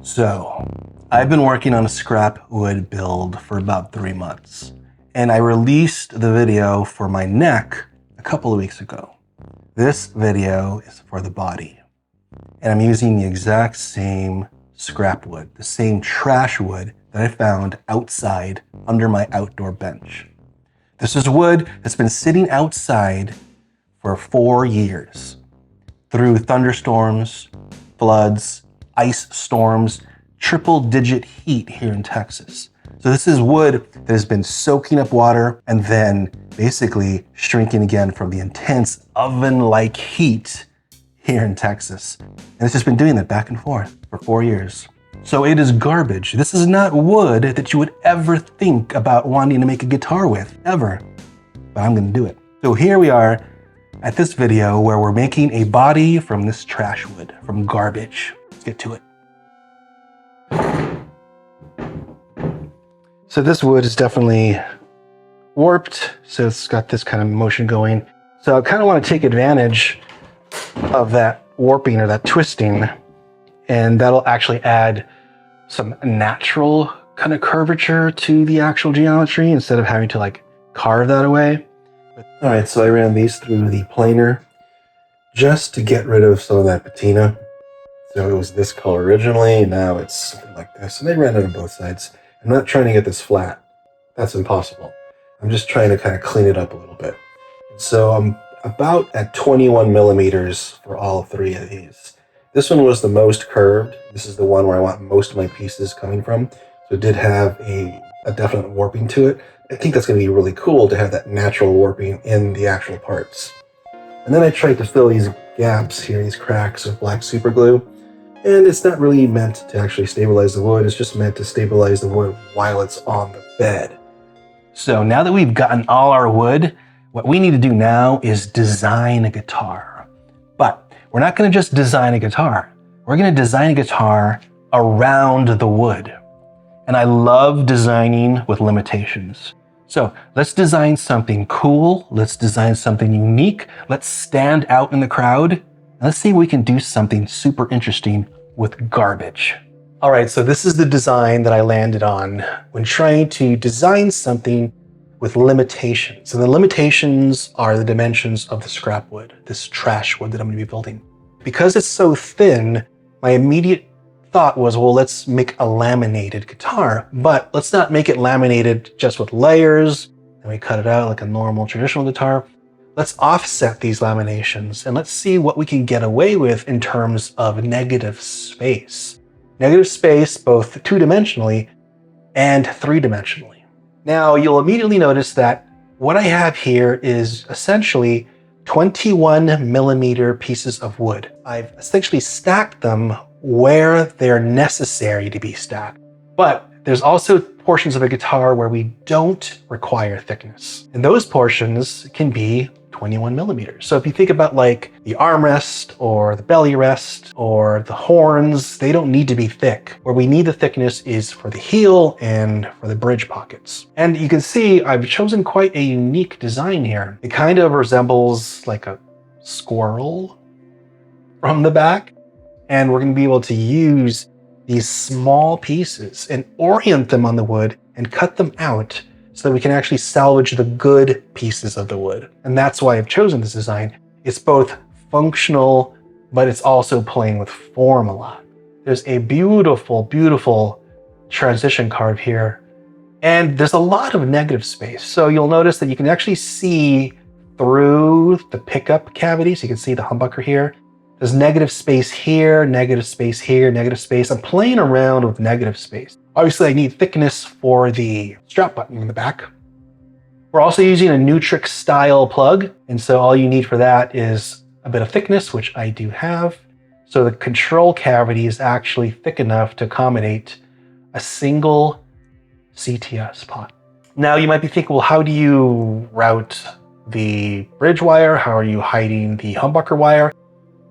So, I've been working on a scrap wood build for about 3 months, and I released the video for my neck a couple of weeks ago. This video is for the body, and I'm using the exact same scrap wood, the same trash wood that I found outside under my outdoor bench. This is wood that's been sitting outside for 4 years through thunderstorms, floods, ice storms, triple-digit heat here in Texas. So this is wood that has been soaking up water and then basically shrinking again from the intense oven-like heat here in Texas. And it's just been doing that back and forth for 4 years. So it is garbage. This is not wood that you would ever think about wanting to make a guitar with, ever. But I'm gonna do it. So here we are at this video where we're making a body from this trash wood, from garbage. Let's get to it. So this wood is definitely warped, so it's got this kind of motion going. So I kind of want to take advantage of that warping or that twisting, and that'll actually add some natural kind of curvature to the actual geometry instead of having to like carve that away. All right, so I ran these through the planer just to get rid of some of that patina. So it was this color originally, and now it's something like this. And they ran it on both sides. I'm not trying to get this flat. That's impossible. I'm just trying to kind of clean it up a little bit. So I'm about at 21 millimeters for all 3 of these. This one was the most curved. This is the one where I want most of my pieces coming from. So it did have a definite warping to it. I think that's going to be really cool to have that natural warping in the actual parts. And then I tried to fill these gaps here, these cracks with black super glue. And it's not really meant to actually stabilize the wood. It's just meant to stabilize the wood while it's on the bed. So now that we've gotten all our wood, what we need to do now is design a guitar. But we're not going to just design a guitar. We're going to design a guitar around the wood. And I love designing with limitations. So let's design something cool. Let's design something unique. Let's stand out in the crowd. And let's see if we can do something super interesting with garbage. All right, so this is the design that I landed on when trying to design something with limitations. And the limitations are the dimensions of the scrap wood, this trash wood that I'm gonna be building. Because it's so thin, my immediate thought was, well, let's make a laminated guitar, but let's not make it laminated just with layers, and we cut it out like a normal traditional guitar. Let's offset these laminations and let's see what we can get away with in terms of negative space. Negative space, both 2-dimensionally and 3-dimensionally. Now, you'll immediately notice that what I have here is essentially 21 millimeter pieces of wood. I've essentially stacked them where they're necessary to be stacked. But there's also portions of a guitar where we don't require thickness. And those portions can be 21 millimeters. So if you think about like the armrest or the belly rest or the horns, they don't need to be thick. Where we need the thickness is for the heel and for the bridge pockets. And you can see I've chosen quite a unique design here. It kind of resembles like a squirrel from the back. And we're going to be able to use these small pieces and orient them on the wood and cut them out so that we can actually salvage the good pieces of the wood. And that's why I've chosen this design. It's both functional, but it's also playing with form a lot. There's a beautiful, beautiful transition carve here. And there's a lot of negative space. So you'll notice that you can actually see through the pickup cavity. So you can see the humbucker here. There's negative space here, negative space here, negative space. I'm playing around with negative space. Obviously, I need thickness for the strap button in the back. We're also using a Nutrix style plug. And so all you need for that is a bit of thickness, which I do have. So the control cavity is actually thick enough to accommodate a single CTS pot. Now you might be thinking, well, how do you route the bridge wire? How are you hiding the humbucker wire?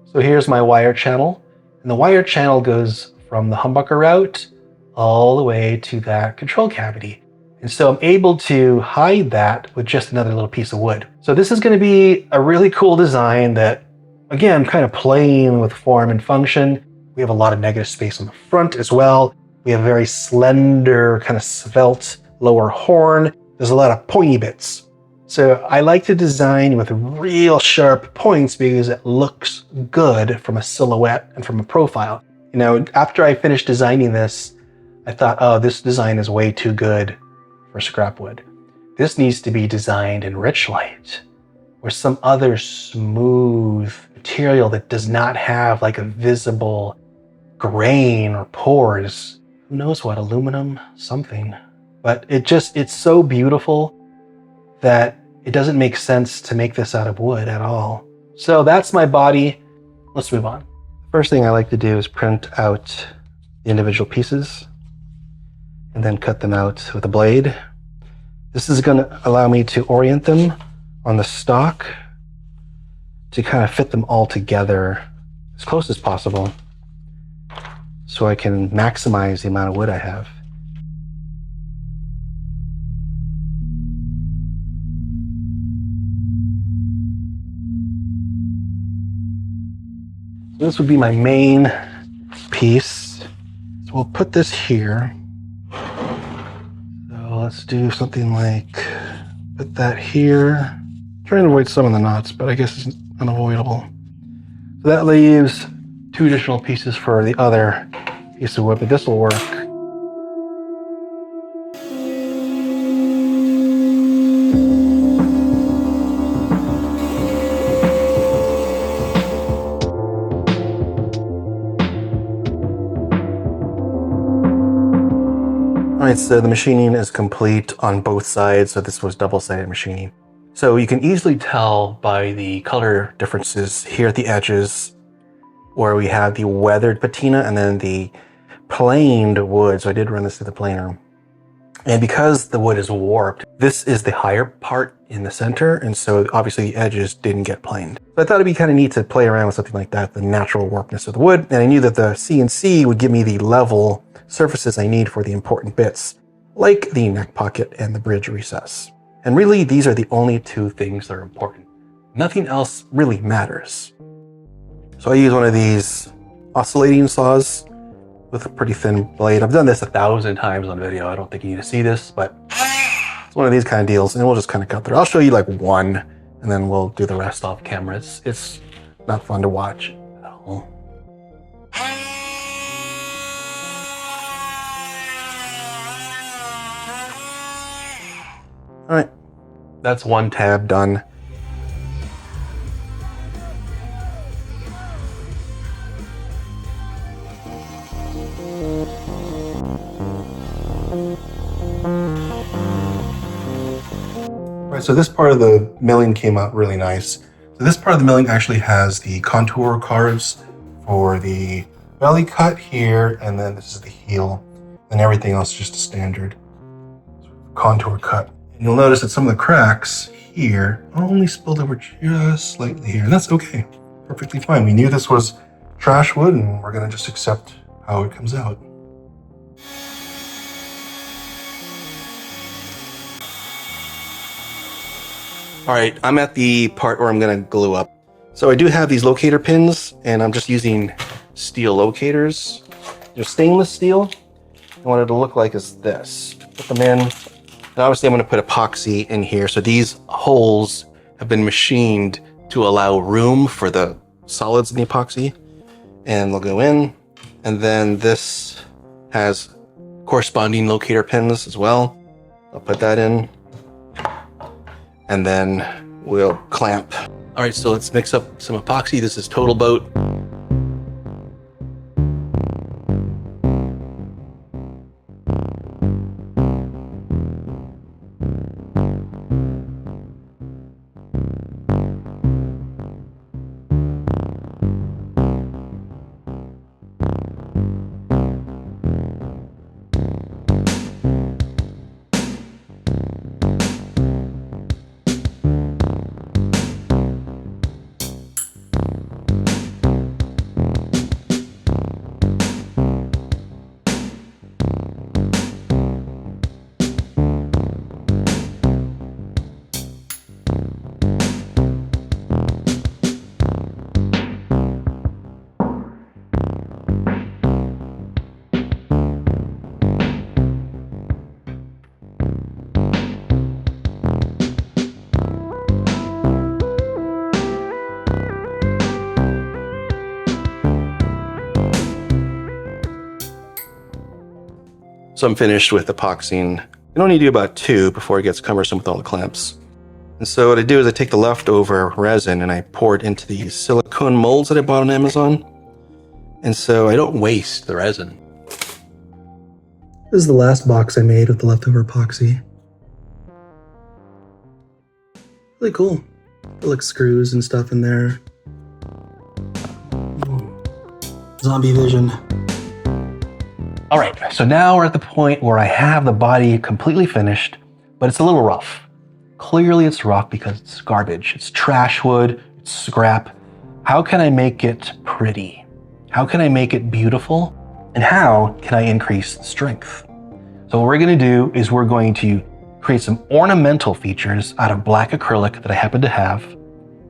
So here's my wire channel, and the wire channel goes from the humbucker route all the way to that control cavity. And so I'm able to hide that with just another little piece of wood. So this is going to be a really cool design that, again, kind of playing with form and function. We have a lot of negative space on the front as well. We have a very slender, kind of svelte lower horn. There's a lot of pointy bits. So I like to design with real sharp points because it looks good from a silhouette and from a profile. You know, after I finished designing this, I thought, oh, this design is way too good for scrap wood. This needs to be designed in rich light or some other smooth material that does not have like a visible grain or pores. Who knows what, aluminum, something. But it's so beautiful that it doesn't make sense to make this out of wood at all. So that's my body. Let's move on. First thing I like to do is print out the individual pieces and then cut them out with a blade. This is going to allow me to orient them on the stock to kind of fit them all together as close as possible so I can maximize the amount of wood I have. This would be my main piece. So we'll put this here. So let's do something like, put that here. I'm trying to avoid some of the knots, but I guess it's unavoidable. So that leaves 2 additional pieces for the other piece of wood, but this will work. Alright, so the machining is complete on both sides, so this was double-sided machining. So you can easily tell by the color differences here at the edges where we have the weathered patina and then the planed wood. So I did run this through the planer. And because the wood is warped, this is the higher part in the center, and so obviously the edges didn't get planed. So I thought it'd be kind of neat to play around with something like that, the natural warpness of the wood, and I knew that the CNC would give me the level surfaces I need for the important bits, like the neck pocket and the bridge recess. And really, these are the only 2 things that are important. Nothing else really matters. So I use one of these oscillating saws with a pretty thin blade. I've done this 1,000 times on video. I don't think you need to see this, but it's one of these kind of deals, and we'll just kind of cut through. I'll show you like one, and then we'll do the rest off camera. It's not fun to watch at all. All right, that's one tab done. Right, so this part of the milling came out really nice. So this part of the milling actually has the contour carves for the belly cut here, and then this is the heel, and everything else is just a standard contour cut. And you'll notice that some of the cracks here only spilled over just slightly here, and that's okay, perfectly fine. We knew this was trash wood, and we're gonna just accept how it comes out. All right, I'm at the part where I'm gonna glue up. So I do have these locator pins, and I'm just using steel locators. They're stainless steel, and what it'll look like is this. Put them in, and obviously I'm gonna put epoxy in here. So these holes have been machined to allow room for the solids in the epoxy, and they'll go in. And then this has corresponding locator pins as well. I'll put that in, and then we'll clamp. All right, so let's mix up some epoxy. This is Total Boat. So I'm finished with epoxying. I only do about 2 before it gets cumbersome with all the clamps. And so what I do is I take the leftover resin and I pour it into these silicone molds that I bought on Amazon. And so I don't waste the resin. This is the last box I made with the leftover epoxy. Really cool. It like screws and stuff in there. Zombie vision. All right, so now we're at the point where I have the body completely finished, but it's a little rough. Clearly it's rough because it's garbage. It's trash wood, it's scrap. How can I make it pretty? How can I make it beautiful? And how can I increase the strength? So what we're gonna do is we're going to create some ornamental features out of black acrylic that I happen to have,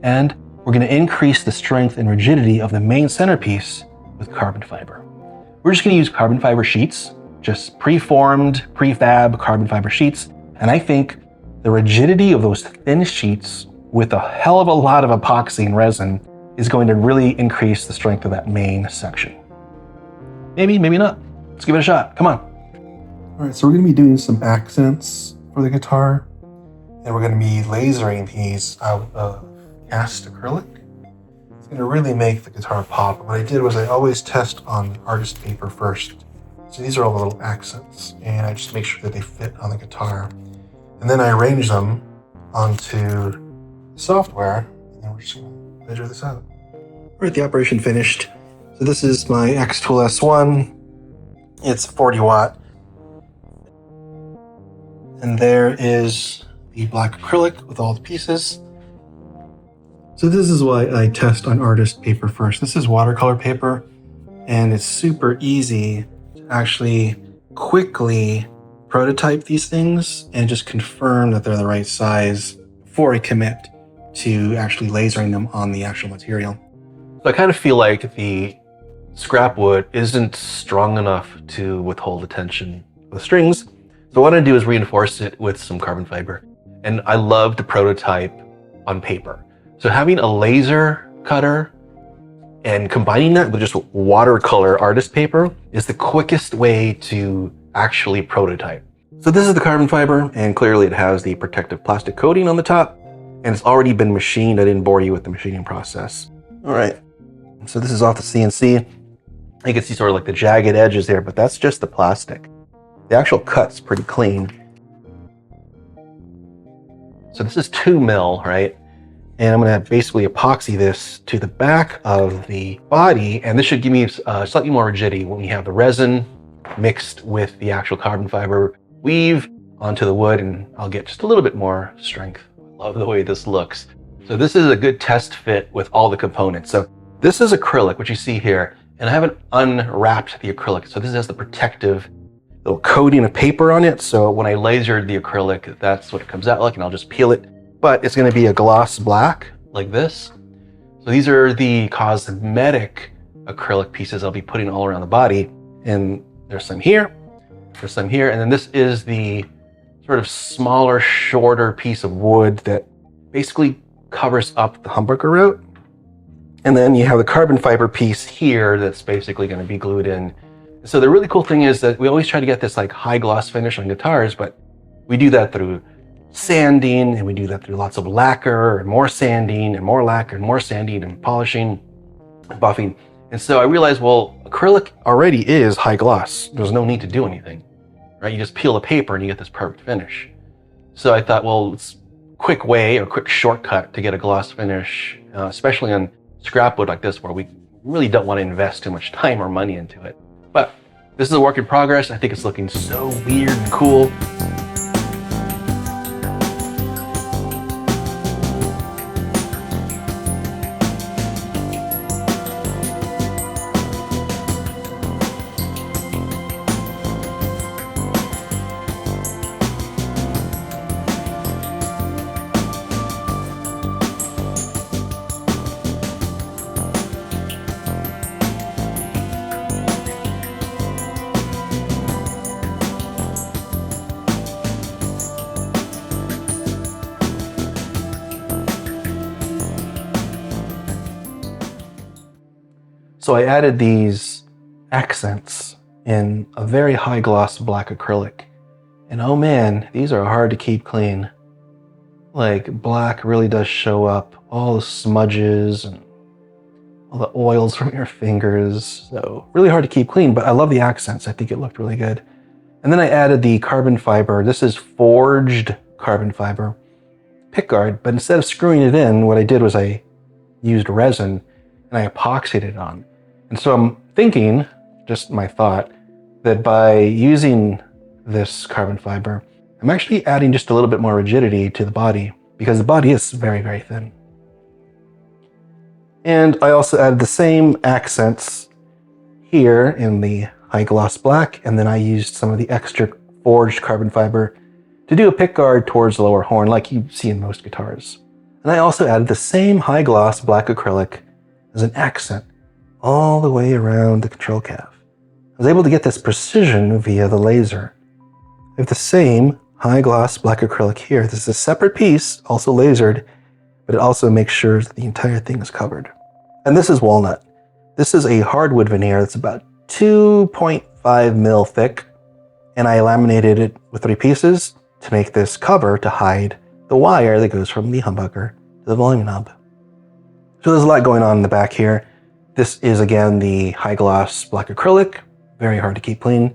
and we're gonna increase the strength and rigidity of the main centerpiece with carbon fiber. We're just gonna use carbon fiber sheets, just preformed, prefab carbon fiber sheets, and I think the rigidity of those thin sheets with a hell of a lot of epoxy and resin is going to really increase the strength of that main section. Maybe, maybe not. Let's give it a shot. Come on. All right, so we're going to be doing some accents for the guitar, and we're going to be lasering these out of cast acrylic. It's going to really make the guitar pop. What I did was I always test on artist paper first. So these are all the little accents, and I just make sure that they fit on the guitar. And then I arrange them onto software, and then we're just going to measure this out. All right, the operation finished. So this is my X-Tool S1. It's 40 watt. And there is the black acrylic with all the pieces. So this is why I test on artist paper first. This is watercolor paper, and it's super easy to actually quickly prototype these things and just confirm that they're the right size before I commit to actually lasering them on the actual material. So I kind of feel like the scrap wood isn't strong enough to withhold the tension of the strings. So what I do is reinforce it with some carbon fiber. And I love to prototype on paper. So having a laser cutter and combining that with just watercolor artist paper is the quickest way to actually prototype. So this is the carbon fiber, and clearly it has the protective plastic coating on the top, and it's already been machined. I didn't bore you with the machining process. All right, so this is off the CNC. You can see sort of like the jagged edges there, but that's just the plastic. The actual cut's pretty clean. So this is 2 mil, right? And I'm gonna basically epoxy this to the back of the body, and this should give me slightly more rigidity when we have the resin mixed with the actual carbon fiber weave onto the wood, and I'll get just a little bit more strength. I love the way this looks. So this is a good test fit with all the components. So this is acrylic, which you see here, and I haven't unwrapped the acrylic. So this has the protective little coating of paper on it. So when I lasered the acrylic, that's what it comes out like, and I'll just peel it. But it's gonna be a gloss black like this. So these are the cosmetic acrylic pieces I'll be putting all around the body. And there's some here, there's some here, and then this is the sort of smaller, shorter piece of wood that basically covers up the humbucker root. And then you have the carbon fiber piece here that's basically going to be glued in. So the really cool thing is that we always try to get this like high gloss finish on guitars, but we do that through sanding, and we do that through lots of lacquer and more sanding and more lacquer and more sanding and polishing and buffing. And so I realized, well, acrylic already is high gloss. There's no need to do anything, right? You just peel the paper and you get this perfect finish. So I thought, well, it's a quick way or quick shortcut to get a gloss finish, especially on scrap wood like this, where we really don't want to invest too much time or money into it. But this is a work in progress. I think it's looking so weird and cool. So I added these accents in a very high gloss black acrylic. And oh man, these are hard to keep clean. Like, black really does show up, all the smudges and all the oils from your fingers. So really hard to keep clean, but I love the accents. I think it looked really good. And then I added the carbon fiber. This is forged carbon fiber pickguard, but instead of screwing it in, what I did was I used resin and I epoxied it on. And so I'm thinking, just my thought, that by using this carbon fiber, I'm actually adding just a little bit more rigidity to the body, because the body is very, very thin. And I also added the same accents here in the high gloss black, and then I used some of the extra forged carbon fiber to do a pickguard towards the lower horn like you see in most guitars. And I also added the same high gloss black acrylic as an accent all the way around the control calf. I was able to get this precision via the laser. I have the same high gloss black acrylic here. This is a separate piece, also lasered, but it also makes sure that the entire thing is covered. And this is walnut. This is a hardwood veneer that's about 2.5 mil thick, and I laminated it with 3 pieces to make this cover to hide the wire that goes from the humbucker to the volume knob. So there's a lot going on in the back here. This is again the high gloss black acrylic, very hard to keep clean.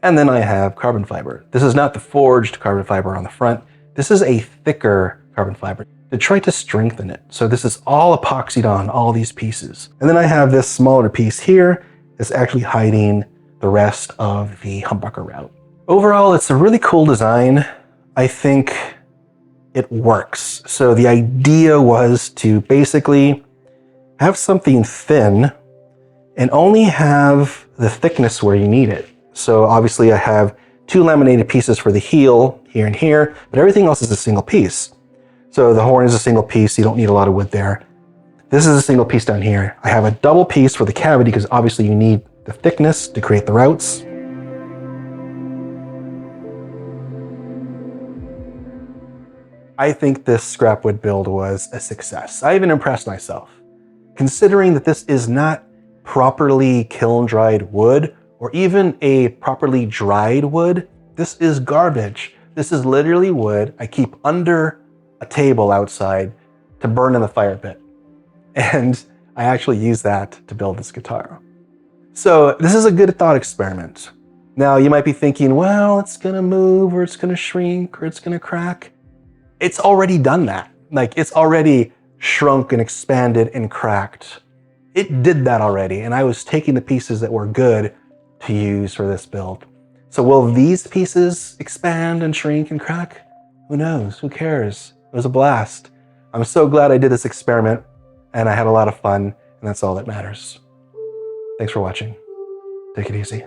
And then I have carbon fiber. This is not the forged carbon fiber on the front. This is a thicker carbon fiber to try to strengthen it. So this is all epoxied on all these pieces. And then I have this smaller piece here that's actually hiding the rest of the humbucker route. Overall, it's a really cool design. I think it works. So the idea was to basically have something thin and only have the thickness where you need it. So obviously I have 2 laminated pieces for the heel here and here, but everything else is a single piece. So the horn is a single piece, you don't need a lot of wood there. This is a single piece down here. I have a double piece for the cavity because obviously you need the thickness to create the routes. I think this scrap wood build was a success. I even impressed myself. Considering that this is not properly kiln dried wood, or even a properly dried wood, this is garbage. This is literally wood I keep under a table outside to burn in the fire pit. And I actually use that to build this guitar. So this is a good thought experiment. Now you might be thinking, well, it's gonna move, or it's gonna shrink, or it's gonna crack. It's already done that. Like, it's already shrunk and expanded and cracked. It did that already, and I was taking the pieces that were good to use for this build. So will these pieces expand and shrink and crack? Who knows? Who cares? It was a blast. I'm so glad I did this experiment, and I had a lot of fun, and that's all that matters. Thanks for watching. Take it easy.